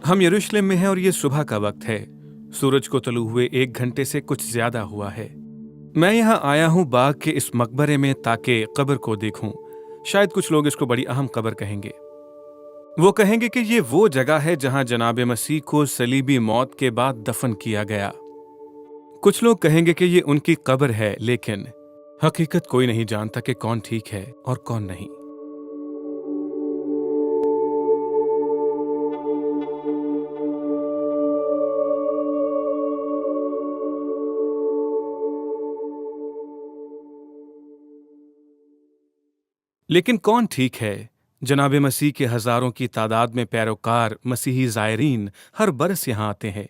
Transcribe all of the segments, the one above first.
हम यरूशलेम में हैं और ये सुबह का वक्त है। सूरज को तलू हुए 1 घंटे से कुछ ज्यादा हुआ है। मैं यहाँ आया हूँ बाग के इस मकबरे में ताकि कब्र को देखूं। शायद कुछ लोग इसको बड़ी अहम कब्र कहेंगे। वो कहेंगे कि ये वो जगह है जहां जनाब मसीह को सलीबी मौत के बाद दफन किया गया। कुछ लोग कहेंगे कि ये उनकी कब्र है, लेकिन हकीकत कोई नहीं जानता कि कौन ठीक है और कौन नहीं। लेकिन कौन ठीक है? जनाब मसीह के हजारों की तादाद में पैरोकार मसीही ज़ायरीन हर बरस यहाँ आते हैं,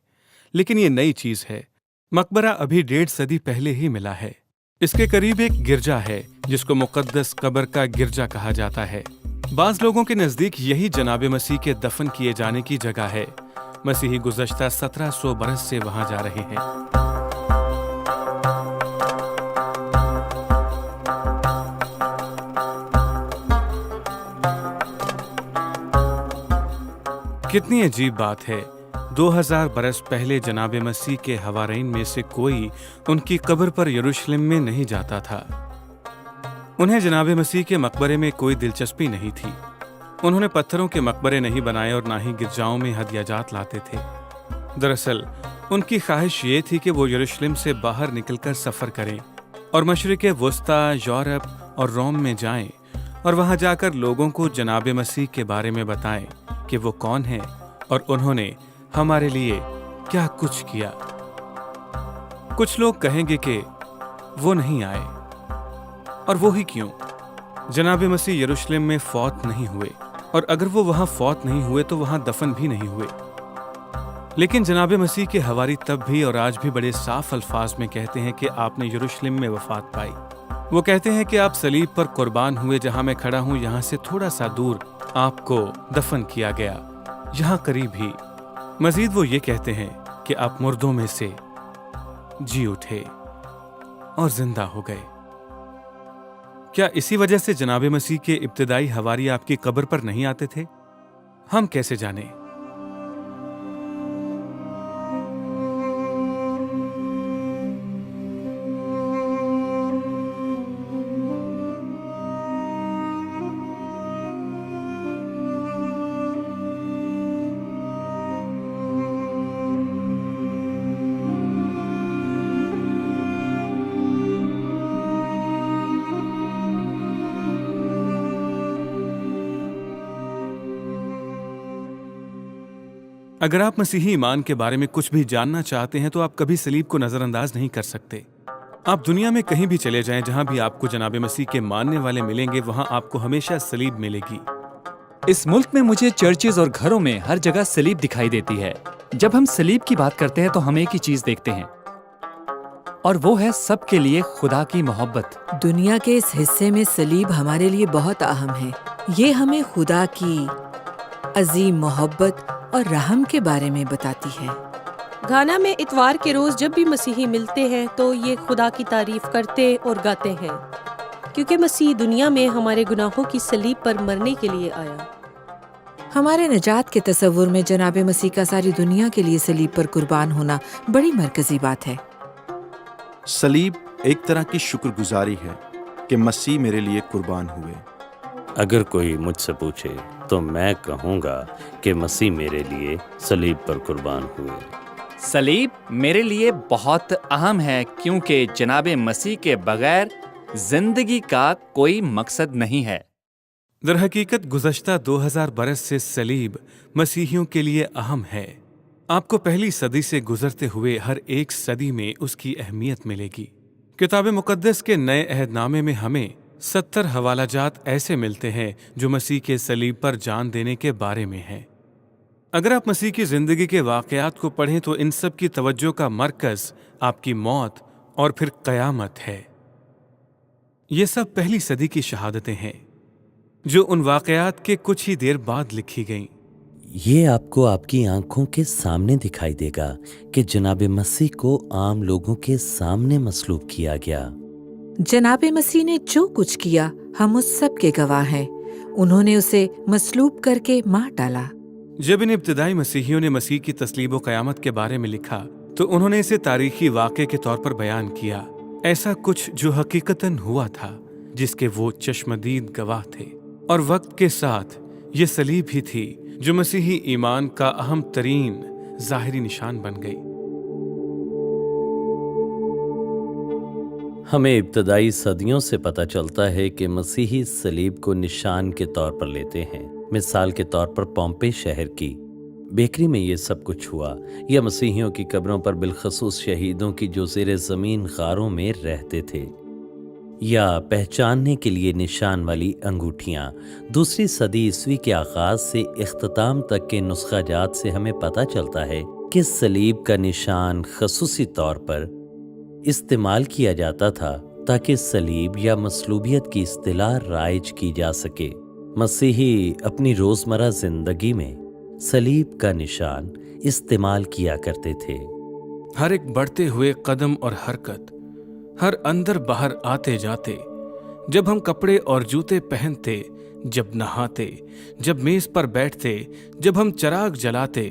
लेकिन ये नई चीज है। मकबरा अभी 1.5 सदी पहले ही मिला है। इसके करीब एक गिरजा है जिसको मुकद्दस कब्र का गिरजा कहा जाता है। बाज लोगों के नजदीक यही जनाब मसीह के दफन किए जाने की जगह है। मसीही गुज़श्ता 1700 बरस से वहां जा रहे हैं। कितनी अजीब बात है, 2000 बरस पहले जनाब मसीह के हवारीन में से कोई उनकी कब्र पर यरूशलेम में नहीं जाता था। उन्हें जनाब मसीह के मकबरे में कोई दिलचस्पी नहीं थी। उन्होंने पत्थरों के मकबरे नहीं बनाए और ना ही गिरजाओं में हदियाजात लाते थे। दरअसल उनकी ख्वाहिश ये थी कि वो यरूशलेम से बाहर निकलकर सफ़र करें और मशरिक़ वस्ता, यूरोप और रोम में जाएं और वहां जाकर लोगों को जनाब मसीह के बारे में बताएं कि वो कौन है और उन्होंने हमारे लिए क्या कुछ किया। कुछ लोग कहेंगे कि वो नहीं आए, और वो ही क्यों? जनाब मसीह यरूशलेम में फौत नहीं हुए, और अगर वो वहां फौत नहीं हुए तो वहां दफन भी नहीं हुए। लेकिन जनाब मसीह के हवारी तब भी और आज भी बड़े साफ अल्फाज में कहते हैं कि आपने यरूशलेम में वफात पाई। वो कहते हैं कि आप सलीब पर कुर्बान हुए। जहां मैं खड़ा हूं यहां से थोड़ा सा दूर आपको दफन किया गया, यहां करीब ही। मजीद वो ये कहते हैं कि आप मुर्दों में से जी उठे और जिंदा हो गए। क्या इसी वजह से जनाब मसीह के इब्तिदाई हवारी आपकी कब्र पर नहीं आते थे? हम कैसे जाने? अगर आप मसीही ईमान के बारे में कुछ भी जानना चाहते हैं तो आप कभी सलीब को नजरअंदाज नहीं कर सकते। आप दुनिया में कहीं भी चले जाएं, जहां भी आपको जनाब मसीह के मानने वाले मिलेंगे, वहां आपको हमेशा सलीब मिलेगी। इस मुल्क में मुझे चर्चेज और घरों में हर जगह सलीब दिखाई देती है। जब हम सलीब की बात करते हैं तो हम एक ही चीज देखते हैं, और वो है सबके लिए खुदा की मोहब्बत। दुनिया के इस हिस्से में सलीब हमारे लिए बहुत अहम है। ये हमें खुदा की अजीम मोहब्बत और रहम के बारे में बताती है। घाना में इतवार के रोज जब भी मसीही मिलते हैं तो ये खुदा की तारीफ करते और गाते हैं, क्योंकि मसीह दुनिया में हमारे गुनाहों की सलीब पर मरने के लिए आया। हमारे नजात के तस्वुर में जनाब मसीह का सारी दुनिया के लिए सलीब पर कुर्बान होना बड़ी मरकजी बात है। सलीब एक तरह की शुक्रगुजारी है कि मसीह मेरे लिए कुर्बान हुए। अगर कोई मुझसे पूछे तो मैं कहूँगा कि मसीह मेरे लिए सलीब पर कुर्बान हुए। सलीब मेरे लिए बहुत अहम है, क्योंकि जनाब मसीह के बगैर जिंदगी का कोई मकसद नहीं है। दरहकीकत गुज़श्ता 2000 बरस से सलीब मसीहियों के लिए अहम है। आपको पहली सदी से गुजरते हुए हर एक सदी में उसकी अहमियत मिलेगी। किताब मुकद्दस के नए अहदनामे में हमें 70 हवालाजात ऐसे मिलते हैं जो मसीह के सलीब पर जान देने के बारे में हैं। अगर आप मसीह की जिंदगी के वाकयात को पढ़ें तो इन सब की तवज्जो का मरकज आपकी मौत और फिर क़यामत है। ये सब पहली सदी की शहादतें हैं जो उन वाकयात के कुछ ही देर बाद लिखी गईं। ये आपको आपकी आंखों के सामने दिखाई देगा कि जनाब मसीह को आम लोगों के सामने मसलूब किया गया। जनाब मसीह ने जो कुछ किया हम उस सब के गवाह हैं। उन्होंने उसे मसलूब करके मार डाला। जब इन इब्तदाई मसीहियों ने मसीह की तस्लीब व क़यामत के बारे में लिखा तो उन्होंने इसे तारीखी वाक़े के तौर पर बयान किया, ऐसा कुछ जो हकीकतन हुआ था, जिसके वो चश्मदीद गवाह थे। और वक्त के साथ ये सलीब ही थी जो मसीही ईमान का अहम तरीन ज़ाहिरी निशान बन गई। हमें इब्तदाई सदियों से पता चलता है कि मसीही सलीब को निशान के तौर पर लेते हैं। मिसाल के तौर पर पोम्पे शहर की बेकरी में ये सब कुछ हुआ, या मसीहियों की कब्रों पर बिलखसूस शहीदों की जो ज़ेरे ज़मीन गारों में रहते थे, या पहचानने के लिए निशान वाली अंगूठियाँ। दूसरी सदी ईस्वी के आगाज़ से इख्तिताम तक के नुस्खाजात से हमें पता चलता है कि सलीब का निशान खसूसी तौर पर इस्तेमाल किया जाता था ताकि सलीब या मसलूबियत की इस्तिलाह राइज की जा सके। मसीही अपनी रोज़मर्रा ज़िंदगी में सलीब का निशान इस्तेमाल किया करते थे। हर एक बढ़ते हुए कदम और हरकत, हर अंदर बाहर आते जाते, जब हम कपड़े और जूते पहनते, जब नहाते, जब मेज पर बैठते, जब हम चिराग जलाते,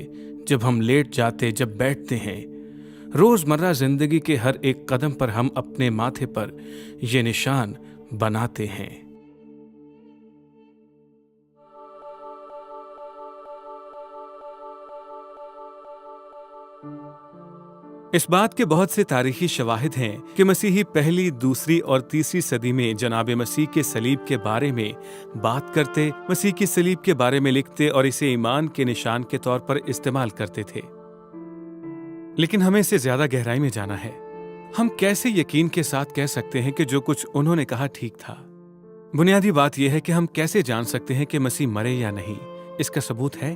जब हम लेट जाते, जब बैठते हैं, रोजमर्रा जिंदगी के हर एक कदम पर हम अपने माथे पर ये निशान बनाते हैं। इस बात के बहुत से तारीखी शवाहिद हैं कि मसीही पहली, दूसरी और तीसरी सदी में जनाब मसीह के सलीब के बारे में बात करते, मसीह की सलीब के बारे में लिखते और इसे ईमान के निशान के तौर पर इस्तेमाल करते थे। लेकिन हमें इससे ज्यादा गहराई में जाना है। हम कैसे यकीन के साथ कह सकते हैं कि जो कुछ उन्होंने कहा ठीक था? बुनियादी बात यह है कि हम कैसे जान सकते हैं कि मसीह मरे या नहीं? इसका सबूत है।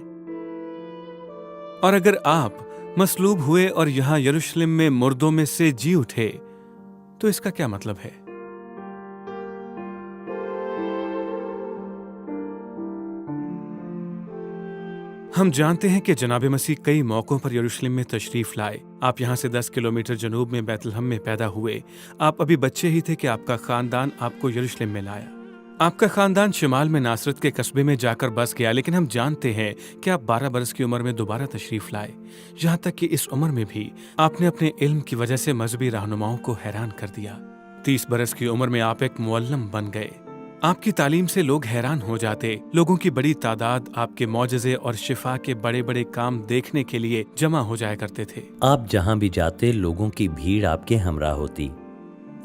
और अगर आप मसलूब हुए और यहां यरूशलेम में मुर्दों में से जी उठे, तो इसका क्या मतलब है? हम जानते हैं कि जनाब मसीह कई मौकों पर यरूशलेम में तशरीफ लाए। आप यहां से 10 किलोमीटर जनूब में बैतलहम में पैदा हुए। आप अभी बच्चे ही थे कि आपका खानदान आपको यरूशलेम में लाया। आपका खानदान शिमाल में नासरत के कस्बे में जाकर बस गया, लेकिन हम जानते हैं कि आप 12 बरस की उम्र में दोबारा तशरीफ लाए। यहाँ तक कि इस उम्र में भी आपने अपने इल्म की वजह से मजहबी रहनुमाओं को हैरान कर दिया। 30 बरस की उम्र में आप एक मुअल्लिम बन गए। आपकी तालीम से लोग हैरान हो जाते। लोगों की बड़ी तादाद आपके मौजज़े और शिफा के बड़े बड़े काम देखने के लिए जमा हो जाया करते थे। आप जहां भी जाते, लोगों की भीड़ आपके हमरा होती।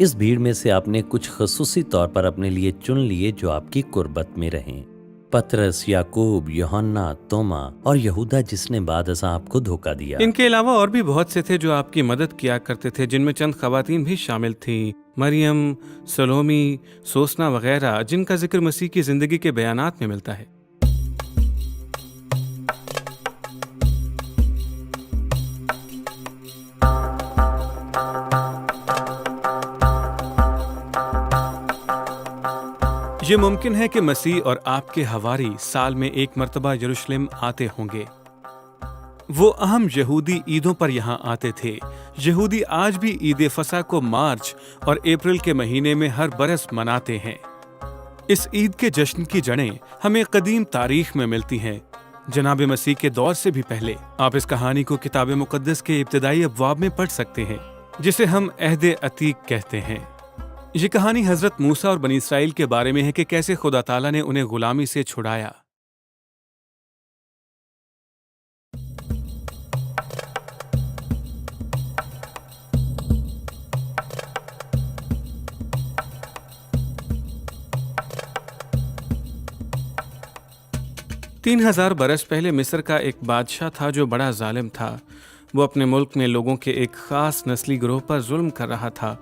इस भीड़ में से आपने कुछ खसूसी तौर पर अपने लिए चुन लिए जो आपकी कुर्बत में रहें। पतरस, याकूब, यूहन्ना, तोमा और यहूदा जिसने बाद अज़ां आपको धोखा दिया। इनके अलावा और भी बहुत से थे जो आपकी मदद किया करते थे, जिनमें चंद खवातीन भी शामिल थीं, मरियम, सलोमी, सोसना वगैरह, जिनका जिक्र मसीह की जिंदगी के बयानात में मिलता है। ये मुमकिन है कि मसीह और आपके हवारी साल में एक मर्तबा यरूशलेम आते होंगे। वो अहम यहूदी ईदों पर यहाँ आते थे। यहूदी आज भी ईद फसा को मार्च और अप्रैल के महीने में हर बरस मनाते हैं। इस ईद के जश्न की जड़ें हमें कदीम तारीख में मिलती हैं, जनाब मसीह के दौर से भी पहले। आप इस कहानी को किताब मुकद्दस के इब्तिदाई अब्वाब में पढ़ सकते हैं, जिसे हम अहद अतीक कहते हैं। ये कहानी हजरत मूसा और बनी इसराइल के बारे में है कि कैसे खुदा ताला ने उन्हें गुलामी से छुड़ाया। तीन 1000 बरस पहले मिस्र का एक बादशाह था जो बड़ा जालिम था। वो अपने मुल्क में लोगों के एक खास नस्ली ग्रोह पर जुल्म कर रहा था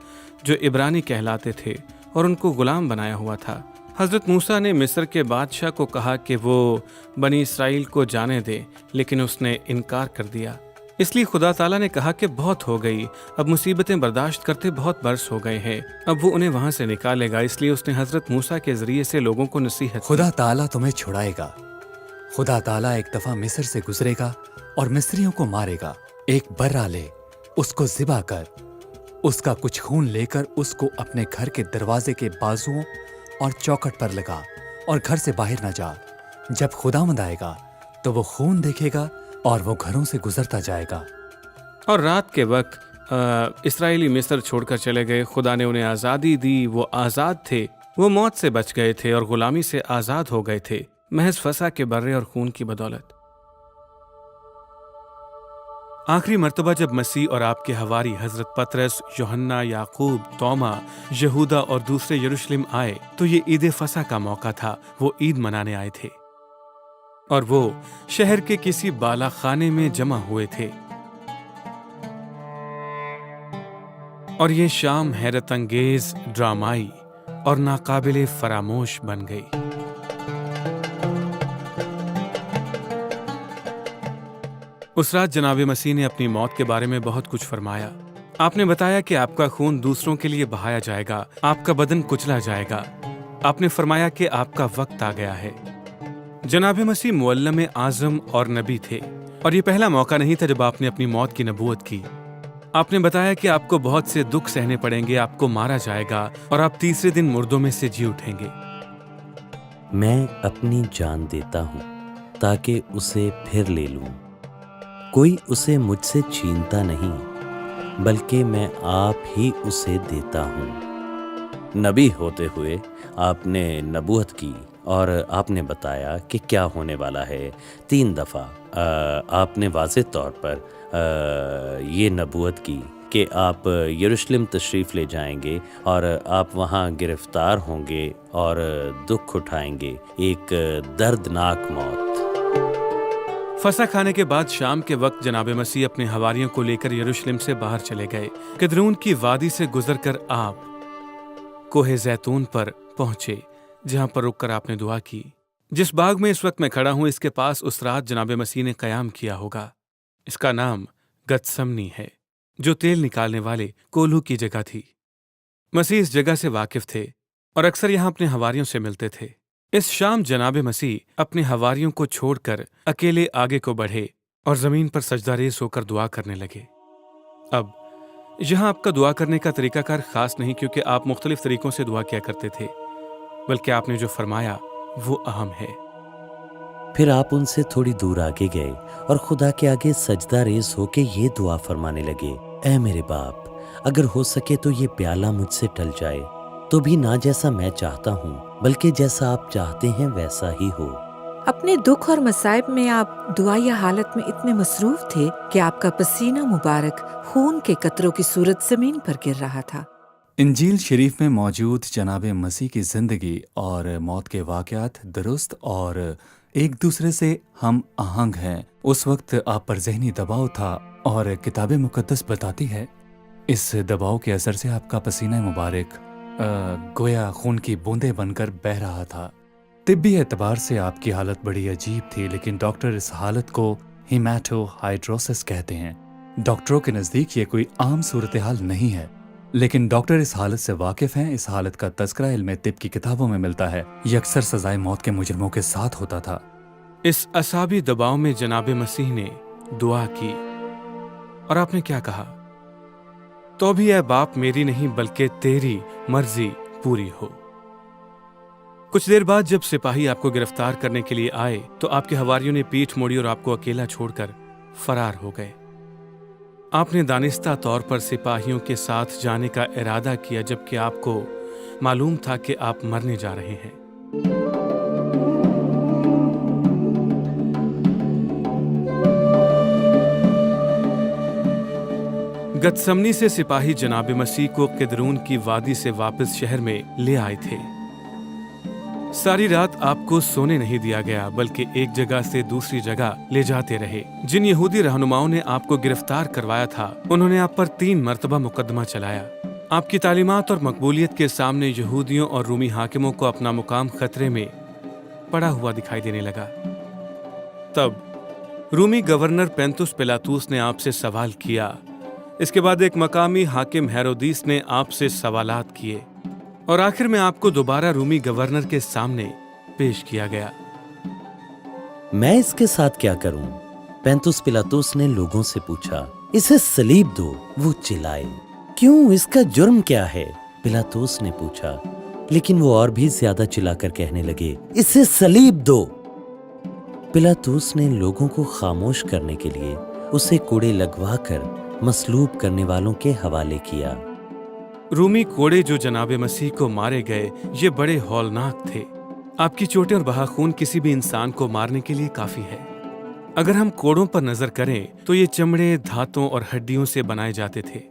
जो इब्रानी कहलाते थे, और उनको गुलाम बनाया हुआ था। हजरत मूसा ने मिस्र के बादशाह को कहा कि वो बनी इसराइल को जाने दे, लेकिन उसने इनकार कर दिया। इसलिए खुदा ताला ने कहा कि बहुत हो गई, अब मुसीबतें बर्दाश्त करते बहुत बरस हो गए हैं, अब वो उन्हें वहां से निकालेगा। इसलिए उसने हजरत मूसा के जरिए से लोगों को नसीहत की। खुदा ताला तुम्हें छुड़ाएगा। खुदा ताला एक दफा मिस्र से गुजरेगा और मिस्रियों को मारेगा। एक बर्रा ले, उसको ज़िबा कर, उसका कुछ खून लेकर उसको अपने घर के दरवाजे के बाजुओं और चौखट पर लगा और घर से बाहर न जा। जब खुदावंद आएगा تو وہ خون دیکھے گا اور وہ گھروں سے گزرتا جائے گا۔ اور رات کے وقت اسرائیلی مصر چھوڑ کر چلے گئے، خدا نے انہیں آزادی دی، وہ آزاد تھے، وہ موت سے بچ گئے تھے اور غلامی سے آزاد ہو گئے تھے، محض فسح کے برے اور خون کی بدولت۔ آخری مرتبہ جب مسیح اور آپ کے حواری حضرت پطرس، یوحنا، یعقوب، توما، یہودا اور دوسرے یروشلم آئے تو یہ عید فسح کا موقع تھا، وہ عید منانے آئے تھے اور وہ شہر کے کسی بالا خانے میں جمع ہوئے تھے، اور یہ شام حیرت انگیز، ڈرامائی اور ناقابل فراموش بن گئی۔ اس رات جناب مسیح نے اپنی موت کے بارے میں بہت کچھ فرمایا۔ آپ نے بتایا کہ آپ کا خون دوسروں کے لیے بہایا جائے گا، آپ کا بدن کچلا جائے گا۔ آپ نے فرمایا کہ آپ کا وقت آ گیا ہے۔ جناب مسیح معلم اعظم اور نبی تھے، اور یہ پہلا موقع نہیں تھا جب آپ نے اپنی موت کی نبوت کی۔ آپ نے بتایا کہ آپ کو بہت سے دکھ سہنے پڑیں گے، آپ کو مارا جائے گا اور آپ تیسرے دن مردوں میں سے جی اٹھیں گے۔ میں اپنی جان دیتا ہوں تاکہ اسے پھر لے لوں۔ کوئی اسے مجھ سے چھینتا نہیں، بلکہ میں آپ ہی اسے دیتا ہوں۔ نبی ہوتے ہوئے آپ نے نبوت کی اور آپ نے بتایا کہ کیا ہونے والا ہے۔ 3 دفعہ آپ نے واضح طور پر یہ نبوت کی کہ آپ یروشلم تشریف لے جائیں گے اور آپ وہاں گرفتار ہوں گے اور دکھ اٹھائیں گے، ایک دردناک موت۔ فسح کھانے کے بعد شام کے وقت جناب مسیح اپنے حواریوں کو لے کر یروشلم سے باہر چلے گئے۔ کدرون کی وادی سے گزر کر آپ کوہ زیتون پر پہنچے، جہاں پر رک کر آپ نے دعا کی۔ جس باغ میں اس وقت میں کھڑا ہوں، اس کے پاس اس رات جناب مسیح نے قیام کیا ہوگا۔ اس کا نام گتسمنی ہے، جو تیل نکالنے والے کولہو کی جگہ تھی۔ مسیح اس جگہ سے واقف تھے اور اکثر یہاں اپنے حواریوں سے ملتے تھے۔ اس شام جناب مسیح اپنے حواریوں کو چھوڑ کر اکیلے آگے کو بڑھے اور زمین پر سجدہ ریز ہو کر دعا کرنے لگے۔ اب یہاں آپ کا دعا کرنے کا طریقہ کار خاص نہیں، کیونکہ آپ مختلف طریقوں سے دعا کیا کرتے تھے، بلکہ آپ نے جو فرمایا وہ اہم ہے۔ پھر آپ ان سے تھوڑی دور آگے گئے اور خدا کے آگے سجدہ ریز ہو کے یہ دعا فرمانے لگے، اے میرے باپ، اگر ہو سکے تو یہ پیالہ مجھ سے ٹل جائے، تو بھی نہ جیسا میں چاہتا ہوں بلکہ جیسا آپ چاہتے ہیں ویسا ہی ہو۔ اپنے دکھ اور مصائب میں آپ دعائیا حالت میں اتنے مصروف تھے کہ آپ کا پسینہ مبارک خون کے قطروں کی صورت زمین پر گر رہا تھا۔ انجیل شریف میں موجود جناب مسیح کی زندگی اور موت کے واقعات درست اور ایک دوسرے سے ہم آہنگ ہیں۔ اس وقت آپ پر ذہنی دباؤ تھا اور کتاب مقدس بتاتی ہے اس دباؤ کے اثر سے آپ کا پسینہ مبارک گویا خون کی بوندیں بن کر بہہ رہا تھا۔ طبی اعتبار سے آپ کی حالت بڑی عجیب تھی، لیکن ڈاکٹر اس حالت کو ہیمیٹو ہائیڈروسس کہتے ہیں۔ ڈاکٹروں کے نزدیک یہ کوئی عام صورتحال نہیں ہے، لیکن ڈاکٹر اس حالت سے واقف ہیں۔ اس حالت کا تذکرہ علم طب کی کتابوں میں ملتا ہے۔ یہ اکثر سزائے موت کے مجرموں کے ساتھ ہوتا تھا۔ اس اعصابی دباؤ میں جناب مسیح نے دعا کی اور آپ نے کیا کہا؟ تو بھی اے باپ، میری نہیں بلکہ تیری مرضی پوری ہو۔ کچھ دیر بعد جب سپاہی آپ کو گرفتار کرنے کے لیے آئے تو آپ کے حواریوں نے پیٹھ موڑی اور آپ کو اکیلا چھوڑ کر فرار ہو گئے۔ آپ نے دانستہ طور پر سپاہیوں کے ساتھ جانے کا ارادہ کیا، جبکہ آپ کو معلوم تھا کہ آپ مرنے جا رہے ہیں۔ گتسمنی سے سپاہی جناب مسیح کو قدرون کی وادی سے واپس شہر میں لے آئے تھے۔ ساری رات آپ کو سونے نہیں دیا گیا، بلکہ ایک جگہ سے دوسری جگہ لے جاتے رہے۔ جن یہودی رہنماؤں نے آپ کو گرفتار کروایا تھا، انہوں نے آپ پر 3 مرتبہ مقدمہ چلایا۔ آپ کی تعلیمات اور مقبولیت کے سامنے یہودیوں اور رومی حاکموں کو اپنا مقام خطرے میں پڑا ہوا دکھائی دینے لگا۔ تب رومی گورنر پینتوس پیلاطوس نے آپ سے سوال کیا۔ اس کے بعد ایک مقامی حاکم ہیرودیس نے آپ سے سوالات کیے، اور آخر میں آپ کو دوبارہ رومی گورنر کے سامنے پیش کیا گیا۔ میں اس کے ساتھ کیا کروں؟ پینتوس پیلاطوس نے لوگوں سے پوچھا۔ اسے صلیب دو، وہ چلائے۔ کیوں، اس کا جرم کیا ہے؟ پیلاطوس نے پوچھا، لیکن وہ اور بھی زیادہ چلا کر کہنے لگے، اسے صلیب دو۔ पिलातूस ने लोगों को खामोश करने के लिए उसे कोड़े लगवा कर मसलूब करने वालों के हवाले किया। रूमी कोड़े जो जनाब मसीह को मारे गए ये बड़े हौलनाक थे। आपकी चोटें और बहा खून किसी भी इंसान को मारने के लिए काफी है। अगर हम कोड़ों पर नजर करें तो ये चमड़े, धातों और हड्डियों से बनाए जाते थे।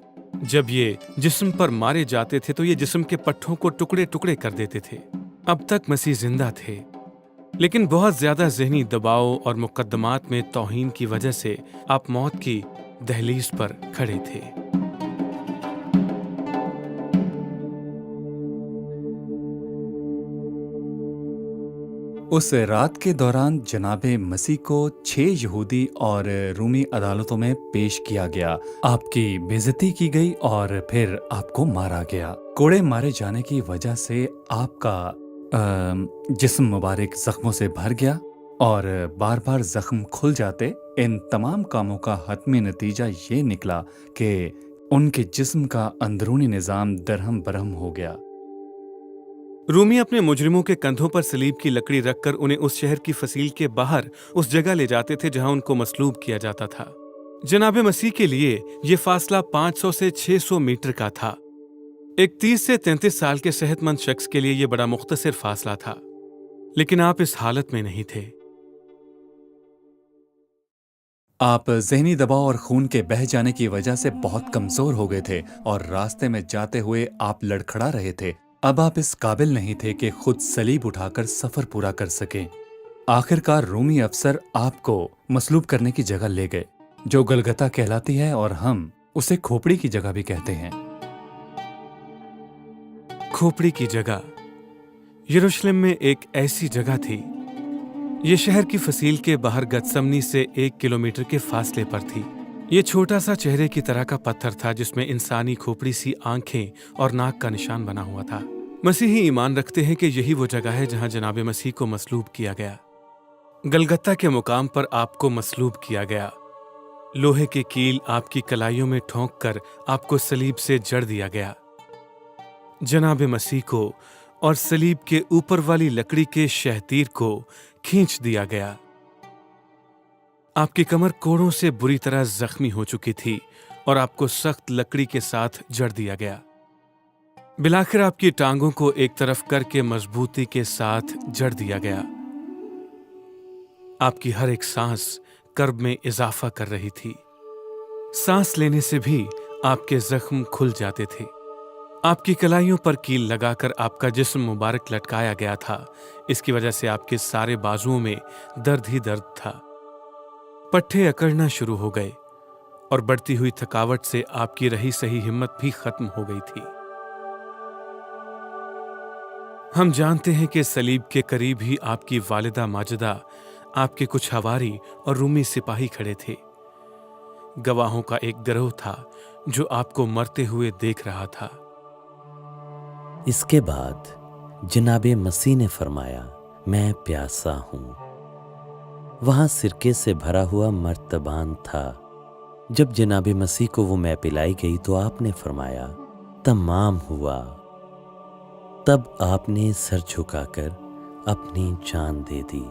जब ये जिस्म पर मारे जाते थे तो ये जिस्म के पट्टों को टुकड़े टुकड़े कर देते थे। अब तक मसीह जिंदा थे, लेकिन बहुत ज्यादा ज़हनी दबाव और मुकद्दमात में तौहीन की वजह से आप मौत की दहलीज पर खड़े थे। उस रात के दौरान जनाबे मसीह को 6 यहूदी और रूमी अदालतों में पेश किया गया। आपकी बेइज्जती की गई और फिर आपको मारा गया। कोड़े मारे जाने की वजह से आपका जिस्म मुबारक जख्मों से भर गया और बार बार जख्म खुल जाते। इन तमाम कामों का हतमी नतीजा ये निकला कि उनके जिस्म का अंदरूनी निज़ाम दरहम बरहम हो गया। रूमी अपने मुजरिमों के कंधों पर सलीब की लकड़ी रखकर उन्हें उस शहर की फसील के बाहर उस जगह ले जाते थे जहां उनको मसलूब किया जाता था। जनाबे मसीह के लिए यह फासला 500 से 600 मीटर का था। एक 30 से 33 साल के सेहतमंद शख्स के लिए यह बड़ा मुख्तसर फासला था, लेकिन आप इस हालत में नहीं थे। आप ज़हनी दबाव और खून के बह जाने की वजह से बहुत कमजोर हो गए थे और रास्ते में जाते हुए आप लड़खड़ा रहे थे। अब आप इस काबिल नहीं थे कि खुद सलीब उठाकर सफर पूरा कर सकें। आखिरकार रूमी अफसर आपको मसलूब करने की जगह ले गए, जो गलगता कहलाती है और हम उसे खोपड़ी की जगह भी कहते हैं। खोपड़ी की जगह यरूशलेम में एक ऐसी जगह थी। ये शहर की फसील के बाहर गतसमनी से 1 किलोमीटर के फासले पर थी। ये छोटा सा चेहरे की तरह का पत्थर था जिसमें इंसानी खोपड़ी सी आंखें और नाक का निशान बना हुआ था। मसीही ईमान रखते हैं कि यही वो जगह है जहां जनाबे मसीह को मसलूब किया गया। गलगत्ता के मुकाम पर आपको मसलूब किया गया। लोहे की कील आपकी कलाइयों में ठोंक कर आपको सलीब से जड़ दिया गया। जनाबे मसीह को और सलीब के ऊपर वाली लकड़ी के शहतीर को खींच दिया गया। आपकी कमर कोड़ों से बुरी तरह जख्मी हो चुकी थी और आपको सख्त लकड़ी के साथ जड़ दिया गया। बिलाखिर आपकी टांगों को एक तरफ करके मजबूती के साथ जड़ दिया गया। आपकी हर एक सांस कर्ब में इजाफा कर रही थी। सांस लेने से भी आपके जख्म खुल जाते थे। आपकी कलाइयों पर कील लगाकर आपका जिस्म मुबारक लटकाया गया था। इसकी वजह से आपके सारे बाजुओं में दर्द ही दर्द था। पट्टे अकड़ना शुरू हो गए और बढ़ती हुई थकावट से आपकी रही सही हिम्मत भी खत्म हो गई थी। हम जानते हैं कि सलीब के करीब ही आपकी वालिदा माजिदा, आपके कुछ हवारी और रूमी सिपाही खड़े थे। गवाहों का एक गिरोह था जो आपको मरते हुए देख रहा था। इसके बाद जनाबे मसीह ने फरमाया, मैं प्यासा हूं। वहां सिरके से भरा हुआ मर्तबान था। जब जनाबे मसीह को वो मैं पिलाई गई तो आपने फरमाया, तमाम हुआ। तब आपने सर झुकाकर अपनी जान दे दी।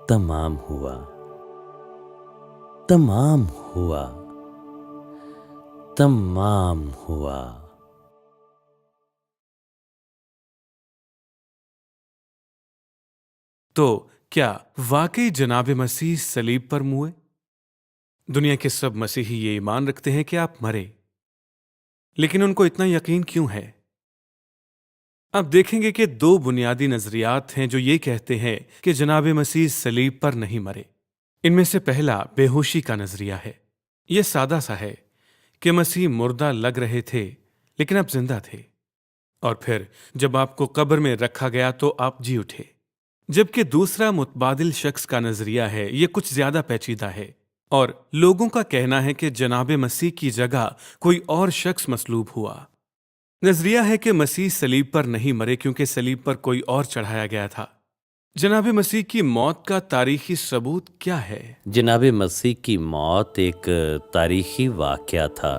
तमाम हुआ, तमाम हुआ, तमाम हुआ। तो क्या वाकई जनाबे मसीह सलीब पर मुए? दुनिया के सब मसीही ये ईमान रखते हैं कि आप मरे, लेकिन उनको इतना यकीन क्यों है? अब देखेंगे कि 2 बुनियादी नजरियात हैं जो ये कहते हैं कि जनाबे मसीह सलीब पर नहीं मरे। इनमें से पहला बेहोशी का नजरिया है। यह सादा सा है कि मसीह मुर्दा लग रहे थे लेकिन अब जिंदा थे, और फिर जब आपको कब्र में रखा गया तो आप जी उठे। जबकि दूसरा मुतबादिल शख्स का नजरिया है, यह कुछ ज्यादा पेचीदा है और लोगों का कहना है कि जनाबे मसीह की जगह कोई और शख्स मसलूब हुआ। नजरिया है कि मसीह सलीब पर नहीं मरे क्योंकि सलीब पर कोई और चढ़ाया गया था। जनाबे मसीह की मौत का तारीखी सबूत क्या है? जनाबे मसीह की मौत एक तारीखी वाकया था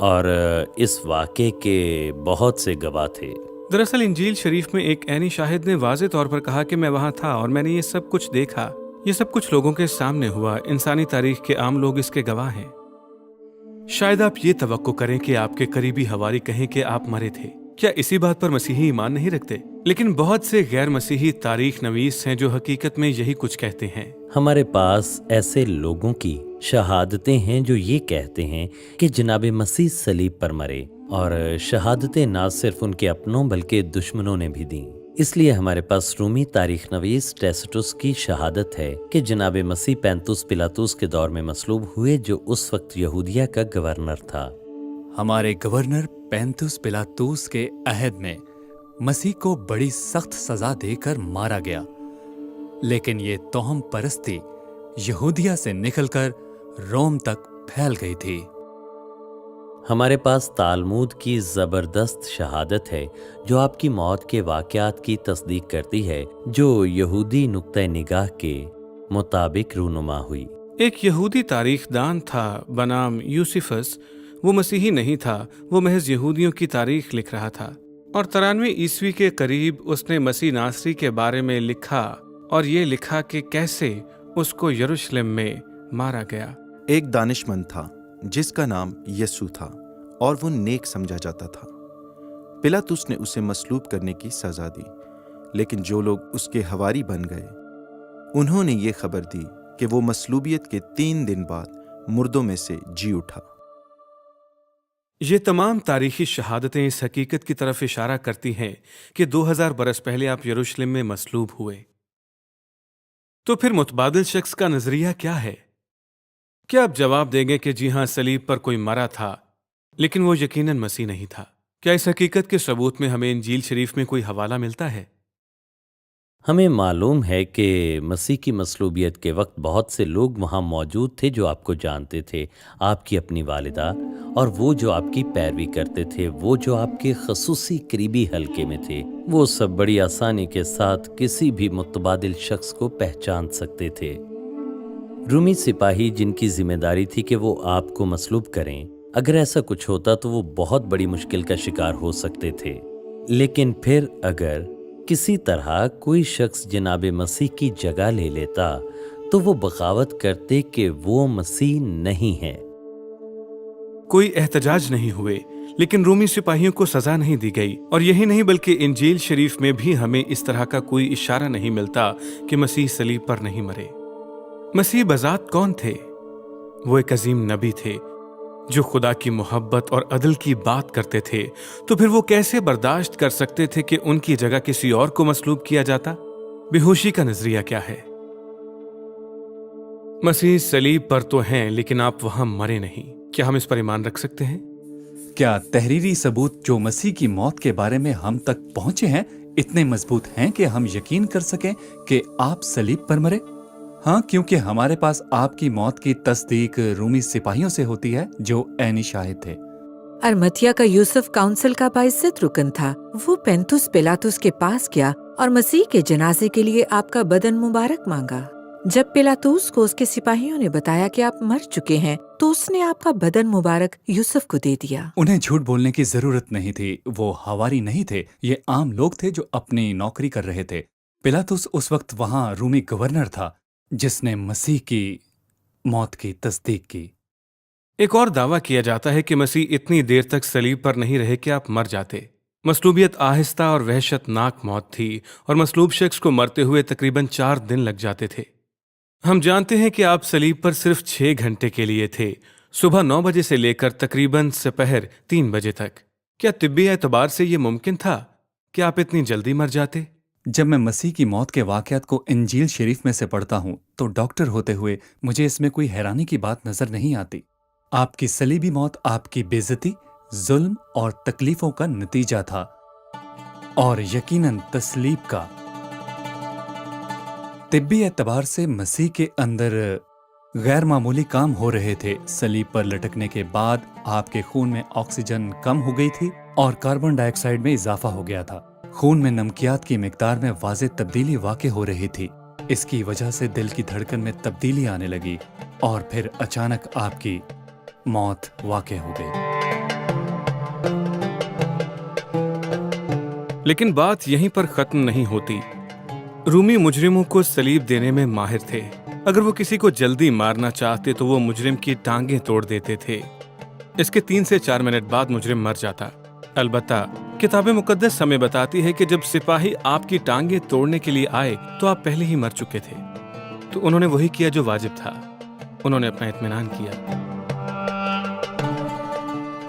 और इस वाक़े के बहुत से गवाह थे। दरअसल इंजील शरीफ में एक ऐनी शाहिद ने वाज़े तौर पर कहा कि मैं वहां था और मैंने ये सब कुछ देखा। ये सब कुछ लोगों के सामने हुआ। इंसानी तारीख के आम लोग इसके गवाह हैं। शायद आप ये तवक्को करें कि आपके करीबी हवारी कहें कि आप मरे थे। क्या इसी बात पर मसीही ईमान नहीं रखते? लेकिन बहुत से गैर मसीही तारीख नवीस हैं जो हकीकत में यही कुछ कहते हैं। हमारे पास ऐसे लोगों की शहादतें हैं जो ये कहते हैं कि जनाब मसीह सलीब पर मरे, और शहादतें ना सिर्फ उनके अपनों बल्कि दुश्मनों ने भी दी। इसलिए हमारे पास रूमी तारीख नवीस टैसिटस की शहादत है कि जनाब मसीह पैंतुस पिलातुस के दौर में मसलूब हुए, जो उस वक्त यहूदिया का गवर्नर था। हमारे गवर्नर पैंतुस पिलातुस के अहद में मसीह को बड़ी सख्त सजा देकर मारा गया, लेकिन ये तोहम परस्ती यहूदिया से निकलकर रोम तक फैल गई थी। हमारे पास तालमूद की ज़बरदस्त शहादत है जो आपकी मौत के वाक़यात की तस्दीक करती है, जो यहूदी नुक्ते निगाह के मुताबिक रूनुमा हुई। एक यहूदी तारीखदान था बनाम यूसिफस। वो मसीही नहीं था, वो महज यहूदियों की तारीख लिख रहा था। और 93 ईस्वी के करीब उसने मसीह नासरी के बारे में लिखा, और ये लिखा कि कैसे उसको यरूशलेम में मारा गया। एक दानिशमंद था जिसका नाम यसू था, और वो नेक समझा जाता था। पिलातुस ने उसे मसलूब करने की सजा दी, लेकिन जो लोग उसके हवारी बन गए, उन्होंने ये खबर दी कि वो मसलूबियत के 3 दिन बाद मुर्दों में से जी उठा। ये तमाम तारीखी शहादतें इस हकीकत की तरफ इशारा करती हैं कि 2000 बरस पहले आप यरूशलेम में मसलूब हुए। तो फिर मुतबादिल शख्स का नजरिया क्या है? क्या आप जवाब देंगे कि जी हां, सलीब पर कोई मरा था, लेकिन वो यकीनन मसीह नहीं था? क्या इस हकीकत के सबूत में हमें इंजील शरीफ में कोई हवाला मिलता है? हमें मालूम है कि मसीह की मसलूबियत के वक्त बहुत से लोग वहाँ मौजूद थे जो आपको जानते थे, आपकी अपनी वालिदा, और वो जो आपकी पैरवी करते थे, वो जो आपके खसूसी करीबी हल्के में थे। वो सब बड़ी आसानी के साथ किसी भी मुतबादिल शख्स को पहचान सकते थे। रूमी सिपाही जिनकी जिम्मेदारी थी कि वो आपको मसलूब करें, अगर ऐसा कुछ होता तो वो बहुत बड़ी मुश्किल का शिकार हो सकते थे। लेकिन फिर अगर किसी तरह कोई शख्स जनाब मसीह की जगह ले लेता तो वो बगावत करते कि वो मसीह नहीं है। कोई एहतजाज नहीं हुए, लेकिन रूमी सिपाहियों को सजा नहीं दी गई। और यही नहीं बल्कि इंजील शरीफ में भी हमें इस तरह का कोई इशारा नहीं मिलता कि मसीह सलीब पर नहीं मरे। मसीह बजात कौन थे? वो एक अजीम नबी थे जो खुदा की मोहब्बत और अदल की बात करते थे। तो फिर वो कैसे बर्दाश्त कर सकते थे कि उनकी जगह किसी और को मसलूब किया जाता? बेहोशी का नजरिया क्या है? मसीह सलीब पर तो हैं, लेकिन आप वहां मरे नहीं। क्या हम इस पर ईमान रख सकते हैं? क्या तहरीरी सबूत जो मसीह की मौत के बारे में हम तक पहुंचे हैं इतने मजबूत हैं कि हम यकीन कर सकें कि आप सलीब पर मरे? हाँ, क्योंकि हमारे पास आपकी मौत की तस्दीक रूमी सिपाहियों से होती है जो ऐनी शाहिद थे। अरमतिया का यूसुफ काउंसिल का बाइज्जत रुकन था। वो पैंतुस पिलातुस के पास गया और मसीह के जनाजे के लिए आपका बदन मुबारक मांगा। जब पिलातुस को उसके सिपाहियों ने बताया कि आप मर चुके हैं, तो उसने आपका बदन मुबारक यूसुफ को दे दिया। उन्हें झूठ बोलने की जरूरत नहीं थी। वो हवारी नहीं थे, ये आम लोग थे जो अपनी नौकरी कर रहे थे। पिलातुस उस वक्त वहाँ रूमी गवर्नर था जिसने मसीह की मौत की तस्दीक की। एक और दावा किया जाता है कि मसीह इतनी देर तक सलीब पर नहीं रहे कि आप मर जाते। मसलूबियत आहिस्ता और वहशतनाक मौत थी, और मसलूब शख्स को मरते हुए तकरीबन 4 दिन लग जाते थे। हम जानते हैं कि आप सलीब पर सिर्फ 6 घंटे के लिए थे, सुबह 9 बजे से लेकर तकरीबन दोपहर 3 बजे तक। क्या तिब्बी एतबार से ये मुमकिन था कि आप इतनी जल्दी मर जाते? जब मैं मसीह की मौत के वाक़यात को इंजील शरीफ में से पढ़ता हूँ तो डॉक्टर होते हुए मुझे इसमें कोई हैरानी की बात नजर नहीं आती। आपकी सलीबी मौत आपकी बेइज्जती, जुल्म और तकलीफों का नतीजा था, और यकीनन तस्लीब का। तिब्बी एतबार से मसीह के अंदर गैर मामूली काम हो रहे थे। सलीब पर लटकने के बाद आपके खून में ऑक्सीजन कम हो गई थी और कार्बन डाइऑक्साइड में इजाफा हो गया था। खून में नमकियात की मिकदार में वाज़ेह तब्दीली वाक़ई हो रही थी। इसकी वजह से दिल की धड़कन में तब्दीली आने लगी और फिर अचानक आपकी मौत वाक़ई हो गई। لیکن بات یہیں پر ختم نہیں ہوتی۔ رومی مجرموں کو سلیب دینے میں ماہر تھے۔ اگر وہ کسی کو جلدی مارنا چاہتے تو وہ مجرم کی ٹانگیں توڑ دیتے تھے۔ اس کے 3 سے 4 منٹ بعد مجرم مر جاتا۔ البتہ کتاب مقدس ہمیں بتاتی ہے کہ جب سپاہی آپ کی ٹانگیں توڑنے کے لیے آئے تو آپ پہلے ہی مر چکے تھے۔ تو انہوں نے وہی کیا جو واجب تھا، انہوں نے اپنا اطمینان کیا۔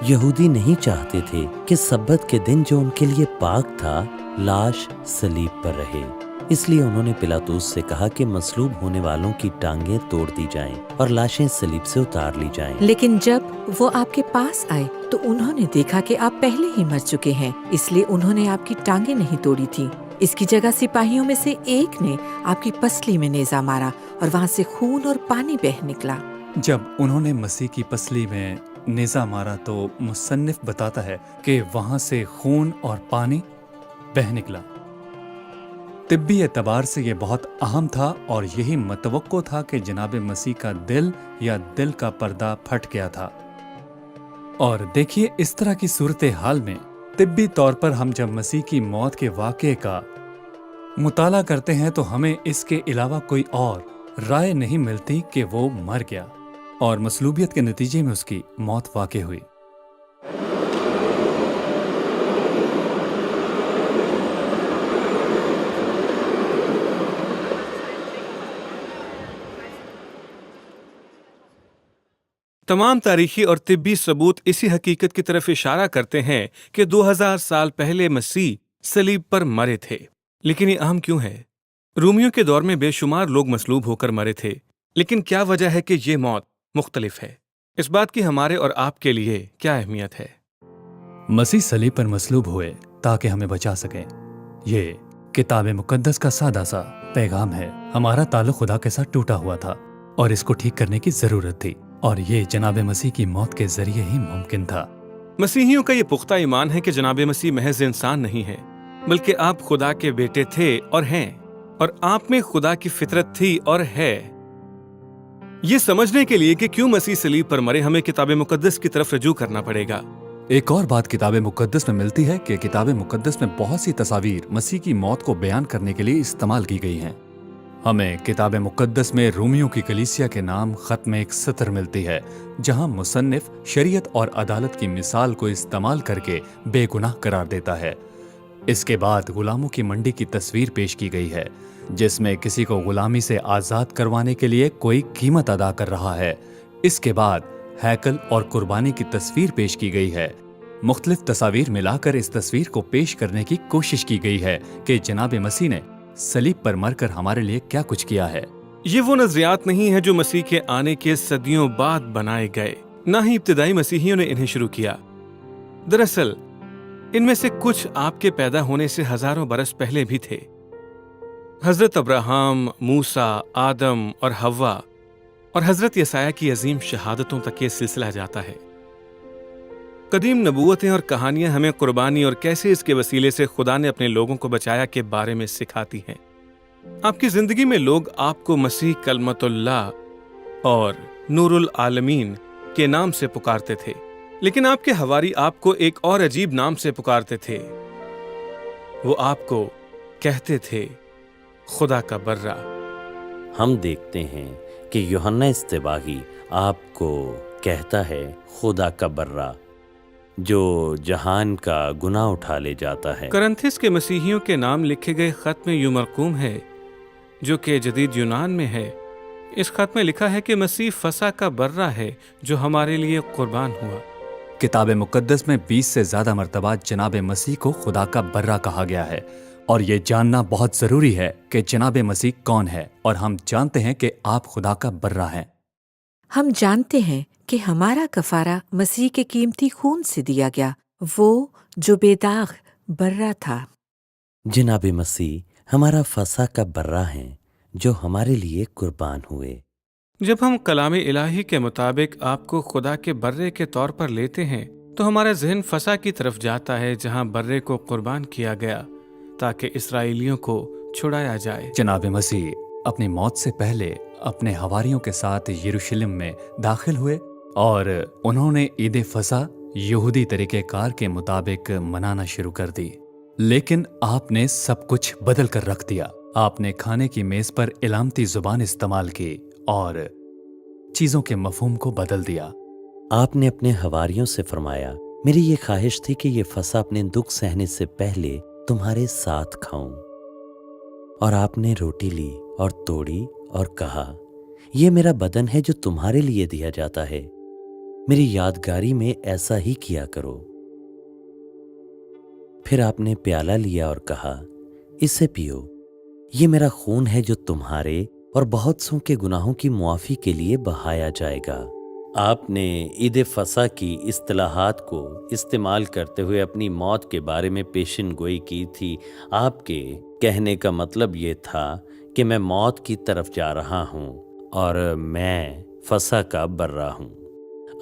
یہودی نہیں چاہتے تھے کہ سبت کے دن جو ان کے لیے پاک تھا لاش صلیب پر رہے، اس لیے انہوں نے پلاطوس سے کہا کہ مصلوب ہونے والوں کی ٹانگیں توڑ دی جائیں اور لاشیں صلیب سے اتار لی جائیں۔ لیکن جب وہ آپ کے پاس آئے تو انہوں نے دیکھا کہ آپ پہلے ہی مر چکے ہیں، اس لیے انہوں نے آپ کی ٹانگیں نہیں توڑی تھی۔ اس کی جگہ سپاہیوں میں سے ایک نے آپ کی پسلی میں نیزہ مارا اور وہاں سے خون اور پانی بہہ نکلا۔ جب انہوں نے مسیح کی پسلی میں نیزہ مارا تو مصنف بتاتا ہے کہ وہاں سے خون اور پانی بہہ نکلا۔ طبی اعتبار سے یہ بہت اہم تھا اور یہی متوقع تھا کہ جناب مسیح کا دل یا دل کا پردہ پھٹ گیا تھا۔ اور دیکھیے، اس طرح کی صورتحال میں طبی طور پر ہم جب مسیح کی موت کے واقعے کا مطالعہ کرتے ہیں تو ہمیں اس کے علاوہ کوئی اور رائے نہیں ملتی کہ وہ مر گیا اور مصلوبیت کے نتیجے میں اس کی موت واقع ہوئی۔ تمام تاریخی اور طبی ثبوت اسی حقیقت کی طرف اشارہ کرتے ہیں کہ 2000 سال پہلے مسیح صلیب پر مرے تھے۔ لیکن یہ اہم کیوں ہے؟ رومیوں کے دور میں بے شمار لوگ مصلوب ہو کر مرے تھے، لیکن کیا وجہ ہے کہ یہ موت مختلف ہے؟ اس بات کی ہمارے اور آپ کے لیے کیا اہمیت ہے؟ مسیح صلیب پر مصلوب ہوئے تاکہ ہمیں بچا سکیں۔ یہ کتاب مقدس کا سادہ سا پیغام ہے۔ ہمارا تعلق خدا کے ساتھ ٹوٹا ہوا تھا اور اس کو ٹھیک کرنے کی ضرورت تھی، اور یہ جناب مسیح کی موت کے ذریعے ہی ممکن تھا۔ مسیحیوں کا یہ پختہ ایمان ہے کہ جناب مسیح محض انسان نہیں ہے، بلکہ آپ خدا کے بیٹے تھے اور ہیں، اور آپ میں خدا کی فطرت تھی اور ہے۔ یہ سمجھنے کے لیے کہ کیوں مسیح صلیب پر مرے ہمیں کتاب مقدس کی طرف رجوع کرنا پڑے گا۔ ایک اور بات کتاب مقدس میں ملتی ہے کہ کتاب مقدس میں بہت سی تصاویر مسیح کی موت کو بیان کرنے کے لیے استعمال کی گئی ہیں۔ ہمیں کتاب مقدس میں رومیوں کی کلیسیا کے نام خط میں ایک سطر ملتی ہے جہاں مصنف شریعت اور عدالت کی مثال کو استعمال کر کے بے گناہ قرار دیتا ہے۔ اس کے بعد غلاموں کی منڈی کی تصویر پیش کی گئی ہے جس میں کسی کو غلامی سے آزاد کروانے کے لیے کوئی قیمت ادا کر رہا ہے۔ اس کے بعد ہیکل اور قربانی کی تصویر پیش کی گئی ہے۔ مختلف تصاویر ملا کر اس تصویر کو پیش کرنے کی کوشش کی گئی ہے کہ جناب مسیح نے صلیب پر مر کر ہمارے لیے کیا کچھ کیا ہے۔ یہ وہ نظریات نہیں ہیں جو مسیح کے آنے کے صدیوں بعد بنائے گئے، نہ ہی ابتدائی مسیحیوں نے انہیں شروع کیا۔ دراصل ان میں سے کچھ آپ کے پیدا ہونے سے ہزاروں برس پہلے بھی تھے۔ حضرت ابراہم، موسیٰ، آدم اور حوا اور حضرت یسایہ کی عظیم شہادتوں تک یہ سلسلہ جاتا ہے۔ قدیم نبوتیں اور کہانیاں ہمیں قربانی اور کیسے اس کے وسیلے سے خدا نے اپنے لوگوں کو بچایا کے بارے میں سکھاتی ہیں۔ آپ کی زندگی میں لوگ آپ کو مسیح کلمت اللہ اور نور العالمین کے نام سے پکارتے تھے، لیکن آپ کے حواری آپ کو ایک اور عجیب نام سے پکارتے تھے۔ وہ آپ کو کہتے تھے خدا کا برہ۔ ہم دیکھتے ہیں کہ یوحنا استباغی آپ کو کہتا ہے خدا کا برہ، جو جہان کا گناہ اٹھا لے جاتا ہے۔ کرنتھس کے مسیحیوں کے نام لکھے گئے خط میں یوں مرقوم ہے، جو کہ جدید یونان میں ہے۔ اس خط میں لکھا ہے کہ مسیح فسح کا برہ ہے جو ہمارے لیے قربان ہوا۔ کتاب مقدس میں 20 سے زیادہ مرتبہ جناب مسیح کو خدا کا برہ کہا گیا ہے، اور یہ جاننا بہت ضروری ہے کہ جناب مسیح کون ہے، اور ہم جانتے ہیں کہ آپ خدا کا برہ ہیں۔ ہم جانتے ہیں کہ ہمارا کفارہ مسیح کے قیمتی خون سے دیا گیا، وہ جو بے داغ برہ تھا۔ جناب مسیح ہمارا فسح کا برہ ہیں جو ہمارے لیے قربان ہوئے۔ جب ہم کلام الہی کے مطابق آپ کو خدا کے برے کے طور پر لیتے ہیں تو ہمارا ذہن فسح کی طرف جاتا ہے، جہاں برے کو قربان کیا گیا تاکہ اسرائیلیوں کو چھڑایا جائے۔ جناب مسیح اپنی موت سے پہلے اپنے حواریوں کے ساتھ یروشلم میں داخل ہوئے اور انہوں نے عید فسح یہودی طریقہ کار کے مطابق منانا شروع کر دی۔ लेकिन आपने सब कुछ बदल कर रख दिया। आपने खाने की मेज पर इलामती जुबान इस्तेमाल की और चीजों के मफहूम को बदल दिया। आपने अपने हवारियों से फरमाया, मेरी ये ख्वाहिश थी कि ये फसा अपने दुख सहने से पहले तुम्हारे साथ खाऊं। और आपने रोटी ली और तोड़ी और कहा, ये मेरा बदन है जो तुम्हारे लिए दिया जाता है, मेरी यादगारी में ऐसा ही किया करो। फिर आपने प्याला लिया और कहा, इसे पियो, ये मेरा खून है जो तुम्हारे और बहुत सौ के गुनाहों की मुआफ़ी के लिए बहाया जाएगा। आपने ईद फसा की इस्तिलाहात को इस्तेमाल करते हुए अपनी मौत के बारे में पेशिन गोई की थी। आपके कहने का मतलब ये था कि मैं मौत की तरफ जा रहा हूँ और मैं फसा का बर्रा हूँ।